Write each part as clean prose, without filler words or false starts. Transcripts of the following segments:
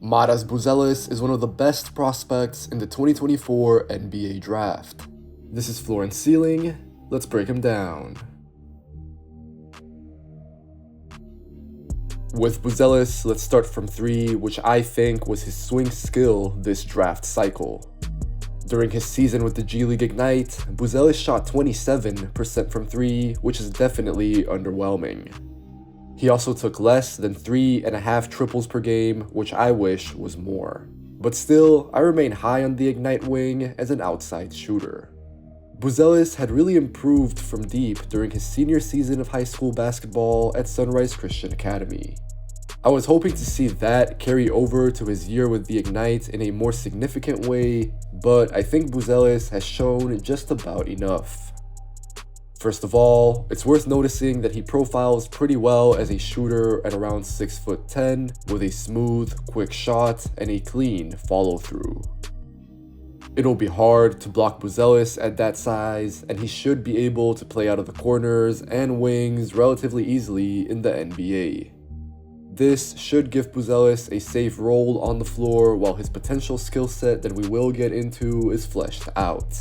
Matas Buzelis is one of the best prospects in the 2024 NBA draft. This is floor and ceiling. Let's break him down. With Buzelis, let's start from 3, which I think was his swing skill this draft cycle. During his season with the G League Ignite, Buzelis shot 27% from 3, which is definitely underwhelming. He also took less than 3.5 triples per game, which I wish was more. But still, I remain high on the Ignite wing as an outside shooter. Buzelis had really improved from deep during his senior season of high school basketball at Sunrise Christian Academy. I was hoping to see that carry over to his year with the Ignite in a more significant way, but I think Buzelis has shown just about enough. First of all, it's worth noticing that he profiles pretty well as a shooter at around 6'10", with a smooth, quick shot and a clean follow-through. It'll be hard to block Buzelis at that size, and he should be able to play out of the corners and wings relatively easily in the NBA. This should give Buzelis a safe role on the floor while his potential skill set that we will get into is fleshed out.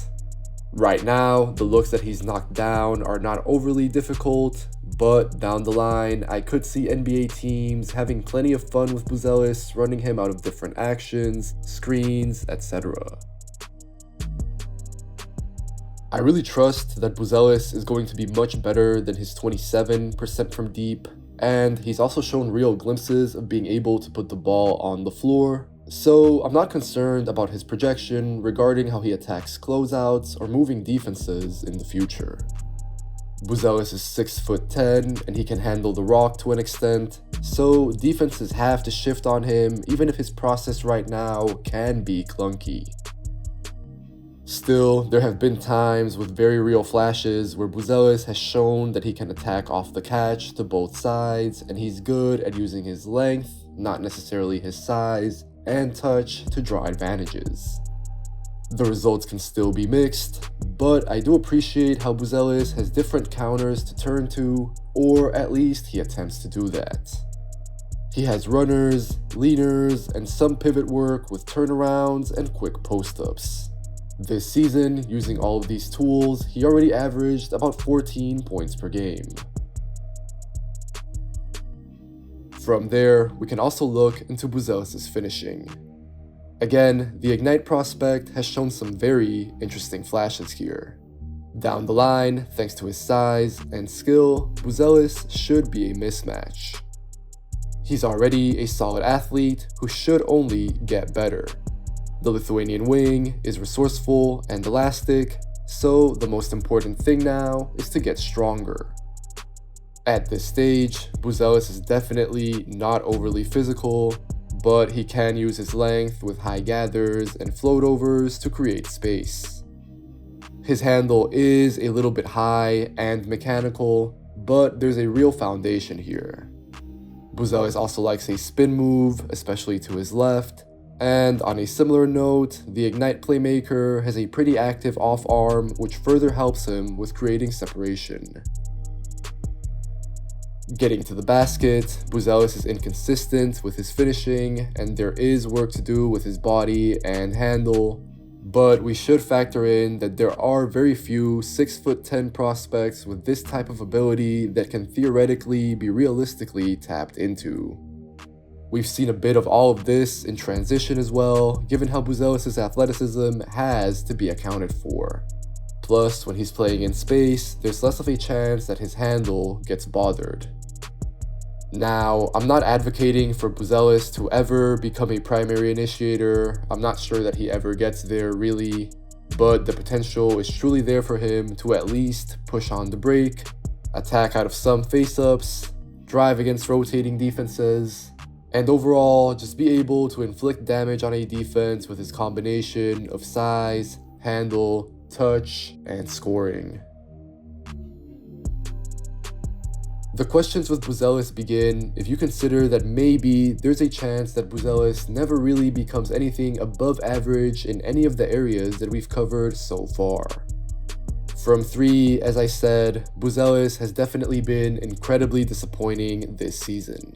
Right now, the looks that he's knocked down are not overly difficult, but down the line, I could see NBA teams having plenty of fun with Buzelis, running him out of different actions, screens, etc. I really trust that Buzelis is going to be much better than his 27% from deep, and he's also shown real glimpses of being able to put the ball on the floor, so I'm not concerned about his projection regarding how he attacks closeouts or moving defenses in the future. Buzelis is 6'10", and he can handle the rock to an extent, so defenses have to shift on him even if his process right now can be clunky. Still, there have been times with very real flashes where Buzelis has shown that he can attack off the catch to both sides, and he's good at using his length, not necessarily his size, and touch to draw advantages. The results can still be mixed, but I do appreciate how Buzelis has different counters to turn to, or at least he attempts to do that. He has runners, leaners, and some pivot work with turnarounds and quick post-ups. This season, using all of these tools, he already averaged about 14 points per game. From there, we can also look into Buzelis' finishing. Again, the Ignite prospect has shown some very interesting flashes here. Down the line, thanks to his size and skill, Buzelis should be a mismatch. He's already a solid athlete who should only get better. The Lithuanian wing is resourceful and elastic, so the most important thing now is to get stronger. At this stage, Buzelis is definitely not overly physical, but he can use his length with high gathers and floatovers to create space. His handle is a little bit high and mechanical, but there's a real foundation here. Buzelis also likes a spin move, especially to his left, and on a similar note, the Ignite playmaker has a pretty active off-arm which further helps him with creating separation. Getting to the basket, Buzelis is inconsistent with his finishing, and there is work to do with his body and handle, but we should factor in that there are very few 6'10" prospects with this type of ability that can theoretically be realistically tapped into. We've seen a bit of all of this in transition as well, given how Buzelis' athleticism has to be accounted for. Plus, when he's playing in space, there's less of a chance that his handle gets bothered. Now, I'm not advocating for Buzelis to ever become a primary initiator. I'm not sure that he ever gets there really, but the potential is truly there for him to at least push on the break, attack out of some face-ups, drive against rotating defenses, and overall just be able to inflict damage on a defense with his combination of size, handle, touch, and scoring. The questions with Buzelis begin if you consider that maybe there's a chance that Buzelis never really becomes anything above average in any of the areas that we've covered so far. From 3, as I said, Buzelis has definitely been incredibly disappointing this season.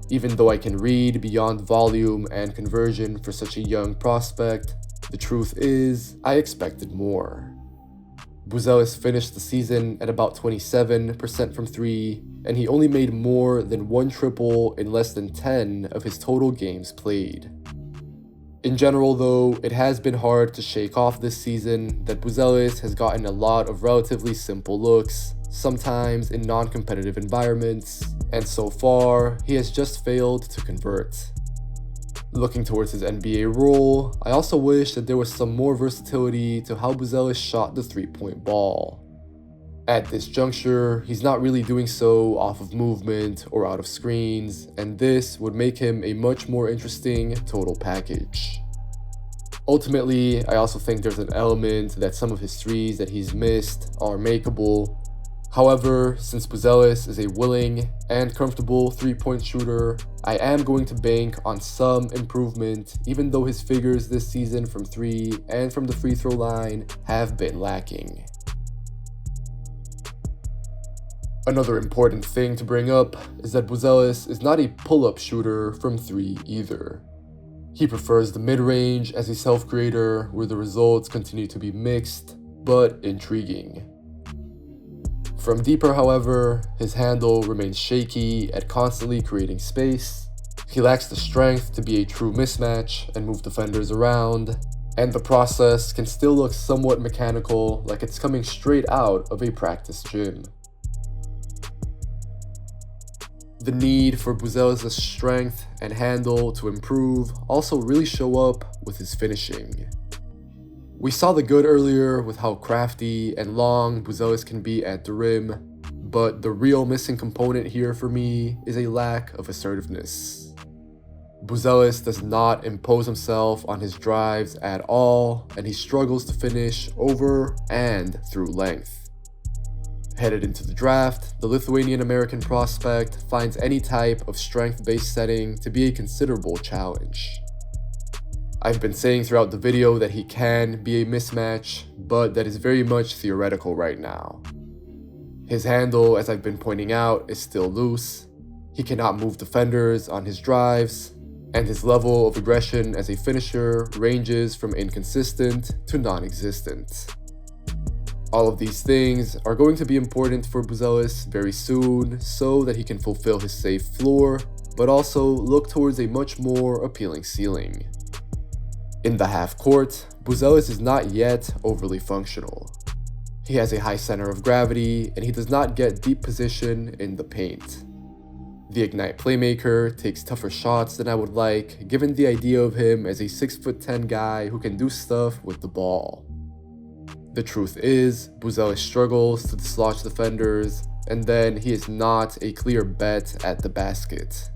Even though I can read beyond volume and conversion for such a young prospect, the truth is, I expected more. Buzelis finished the season at about 27% from 3, and he only made more than 1 triple in less than 10 of his total games played. In general though, it has been hard to shake off this season that Buzelis has gotten a lot of relatively simple looks, sometimes in non-competitive environments, and so far, he has just failed to convert. Looking towards his NBA role, I also wish that there was some more versatility to how Buzelis shot the three-point ball. At this juncture, he's not really doing so off of movement or out of screens, and this would make him a much more interesting total package. Ultimately, I also think there's an element that some of his threes that he's missed are makeable. However, since Buzelis is a willing and comfortable three-point shooter, I am going to bank on some improvement even though his figures this season from 3 and from the free throw line have been lacking. Another important thing to bring up is that Buzelis is not a pull-up shooter from 3 either. He prefers the mid-range as a self-creator where the results continue to be mixed but intriguing. From deeper, however, his handle remains shaky at constantly creating space. He lacks the strength to be a true mismatch and move defenders around, and the process can still look somewhat mechanical, like it's coming straight out of a practice gym. The need for Buzelis' strength and handle to improve also really show up with his finishing. We saw the good earlier with how crafty and long Buzelis can be at the rim, but the real missing component here for me is a lack of assertiveness. Buzelis does not impose himself on his drives at all, and he struggles to finish over and through length. Headed into the draft, the Lithuanian-American prospect finds any type of strength-based setting to be a considerable challenge. I've been saying throughout the video that he can be a mismatch, but that is very much theoretical right now. His handle, as I've been pointing out, is still loose. He cannot move defenders on his drives, and his level of aggression as a finisher ranges from inconsistent to non-existent. All of these things are going to be important for Buzelis very soon so that he can fulfill his safe floor, but also look towards a much more appealing ceiling. In the half court, Buzelis is not yet overly functional. He has a high center of gravity and he does not get deep position in the paint. The Ignite playmaker takes tougher shots than I would like, given the idea of him as a 6'10" guy who can do stuff with the ball. The truth is, Buzelis struggles to dislodge defenders, and then he is not a clear bet at the basket.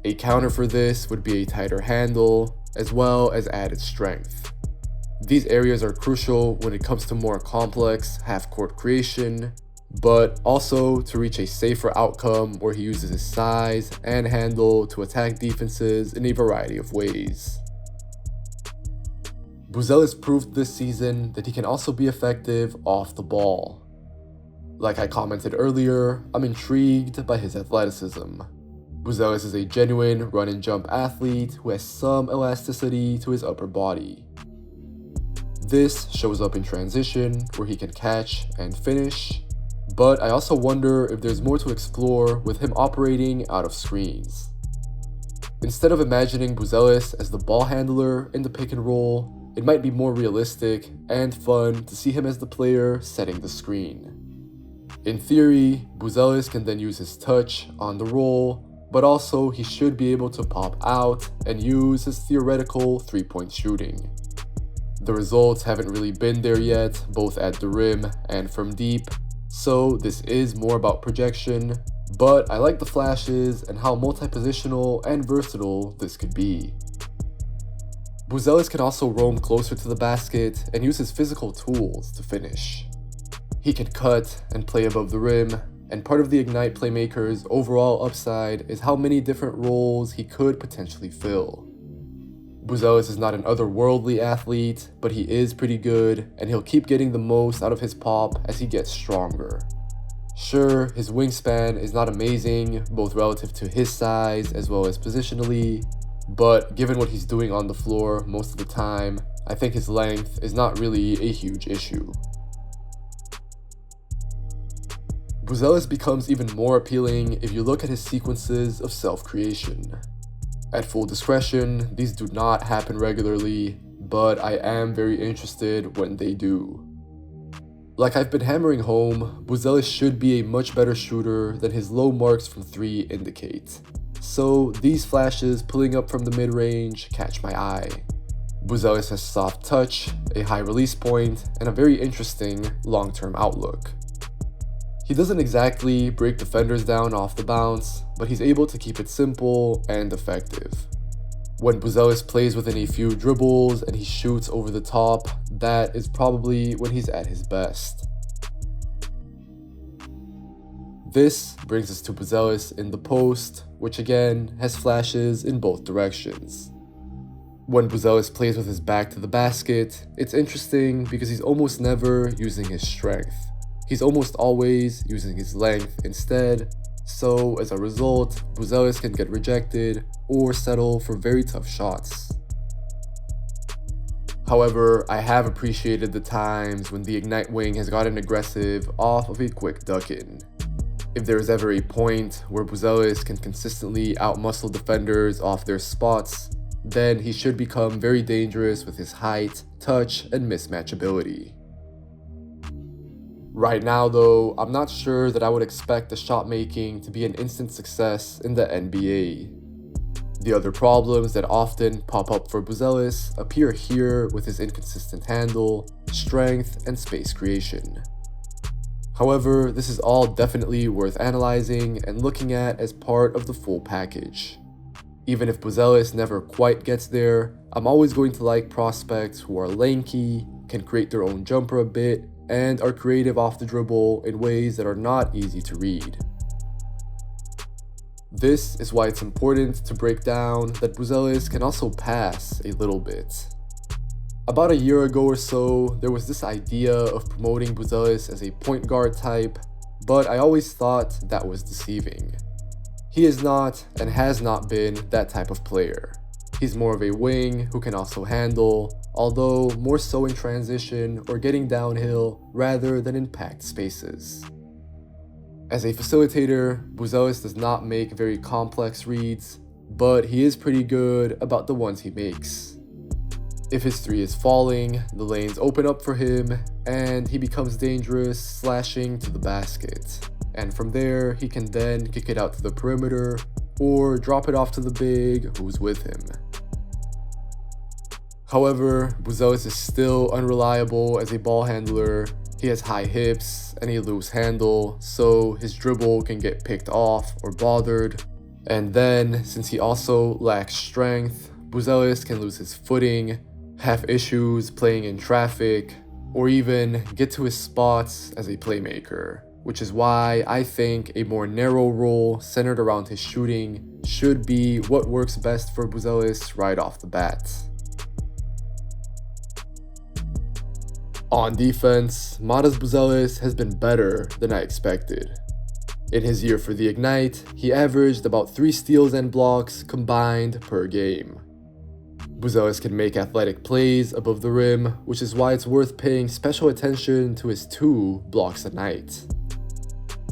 A counter for this would be a tighter handle, as well as added strength. These areas are crucial when it comes to more complex half-court creation, but also to reach a safer outcome where he uses his size and handle to attack defenses in a variety of ways. Buzelis proved this season that he can also be effective off the ball. Like I commented earlier, I'm intrigued by his athleticism. Buzelis is a genuine run-and-jump athlete who has some elasticity to his upper body. This shows up in transition, where he can catch and finish, but I also wonder if there's more to explore with him operating out of screens. Instead of imagining Buzelis as the ball handler in the pick and roll, it might be more realistic and fun to see him as the player setting the screen. In theory, Buzelis can then use his touch on the roll, but also he should be able to pop out and use his theoretical three-point shooting. The results haven't really been there yet, both at the rim and from deep, so this is more about projection, but I like the flashes and how multi-positional and versatile this could be. Buzelis can also roam closer to the basket and use his physical tools to finish. He can cut and play above the rim, and part of the Ignite playmaker's overall upside is how many different roles he could potentially fill. Buzelis is not an otherworldly athlete, but he is pretty good, and he'll keep getting the most out of his pop as he gets stronger. Sure, his wingspan is not amazing, both relative to his size as well as positionally, but given what he's doing on the floor most of the time, I think his length is not really a huge issue. Buzelis becomes even more appealing if you look at his sequences of self-creation. At full discretion, these do not happen regularly, but I am very interested when they do. Like I've been hammering home, Buzelis should be a much better shooter than his low marks from 3 indicate. So these flashes pulling up from the mid-range catch my eye. Buzelis has soft touch, a high release point, and a very interesting long-term outlook. He doesn't exactly break defenders down off the bounce, but he's able to keep it simple and effective. When Buzelis plays within a few dribbles and he shoots over the top, that is probably when he's at his best. This brings us to Buzelis in the post, which again has flashes in both directions. When Buzelis plays with his back to the basket, it's interesting because he's almost never using his strength. He's almost always using his length instead, so as a result, Buzelis can get rejected or settle for very tough shots. However, I have appreciated the times when the Ignite wing has gotten aggressive off of a quick duck-in. If there is ever a point where Buzelis can consistently outmuscle defenders off their spots, then he should become very dangerous with his height, touch, and mismatch ability. Right now though, I'm not sure that I would expect the shot making to be an instant success in the NBA. The other problems that often pop up for Buzelis appear here with his inconsistent handle, strength, and space creation. However, this is all definitely worth analyzing and looking at as part of the full package. Even if Buzelis never quite gets there, I'm always going to like prospects who are lanky, can create their own jumper a bit, and are creative off the dribble in ways that are not easy to read. This is why it's important to break down that Buzelis can also pass a little bit. About a year ago or so, there was this idea of promoting Buzelis as a point guard type, but I always thought that was deceiving. He is not and has not been that type of player. He's more of a wing who can also handle, although more so in transition or getting downhill rather than in packed spaces. As a facilitator, Buzelis does not make very complex reads, but he is pretty good about the ones he makes. If his 3 is falling, the lanes open up for him, and he becomes dangerous slashing to the basket. And from there, he can then kick it out to the perimeter, or drop it off to the big who's with him. However, Buzelis is still unreliable as a ball handler. He has high hips and a loose handle, so his dribble can get picked off or bothered. And then, since he also lacks strength, Buzelis can lose his footing, have issues playing in traffic, or even get to his spots as a playmaker, which is why I think a more narrow role centered around his shooting should be what works best for Buzelis right off the bat. On defense, Matas Buzelis has been better than I expected. In his year for the Ignite, he averaged about 3 steals and blocks combined per game. Buzelis can make athletic plays above the rim, which is why it's worth paying special attention to his 2 blocks a night.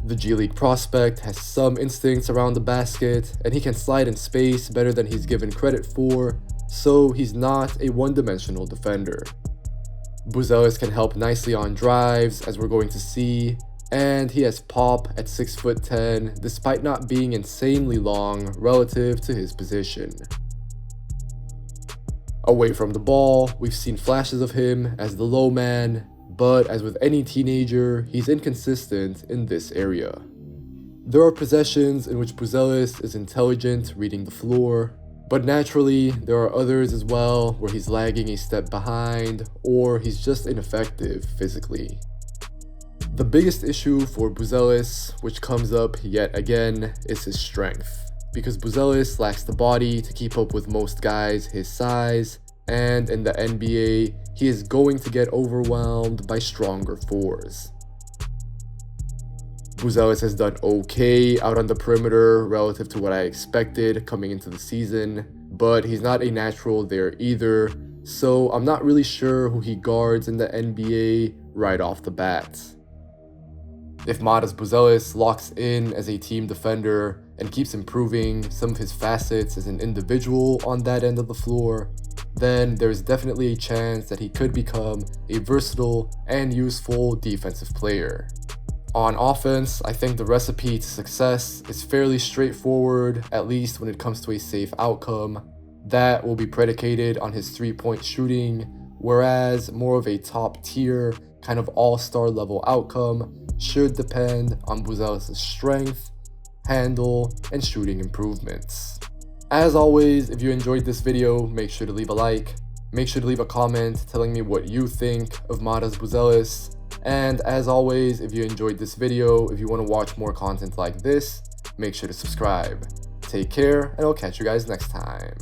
The G League prospect has some instincts around the basket, and he can slide in space better than he's given credit for, so he's not a one-dimensional defender. Buzelis can help nicely on drives, as we're going to see, and he has pop at 6'10", despite not being insanely long relative to his position. Away from the ball, we've seen flashes of him as the low man, but as with any teenager, he's inconsistent in this area. There are possessions in which Buzelis is intelligent reading the floor, but naturally, there are others as well where he's lagging a step behind, or he's just ineffective physically. The biggest issue for Buzelis, which comes up yet again, is his strength, because Buzelis lacks the body to keep up with most guys his size, and in the NBA, he is going to get overwhelmed by stronger 4s. Buzelis has done okay out on the perimeter relative to what I expected coming into the season, but he's not a natural there either, so I'm not really sure who he guards in the NBA right off the bat. If Matas Buzelis locks in as a team defender and keeps improving some of his facets as an individual on that end of the floor, then there's definitely a chance that he could become a versatile and useful defensive player. On offense, I think the recipe to success is fairly straightforward, at least when it comes to a safe outcome. That will be predicated on his three-point shooting, whereas more of a top-tier, kind of all-star level outcome should depend on Buzelis' strength, handle, and shooting improvements. As always, if you enjoyed this video, make sure to leave a like, make sure to leave a comment telling me what you think of Matas Buzelis, and as always, if you enjoyed this video, if you want to watch more content like this, make sure to subscribe. Take care, and I'll catch you guys next time.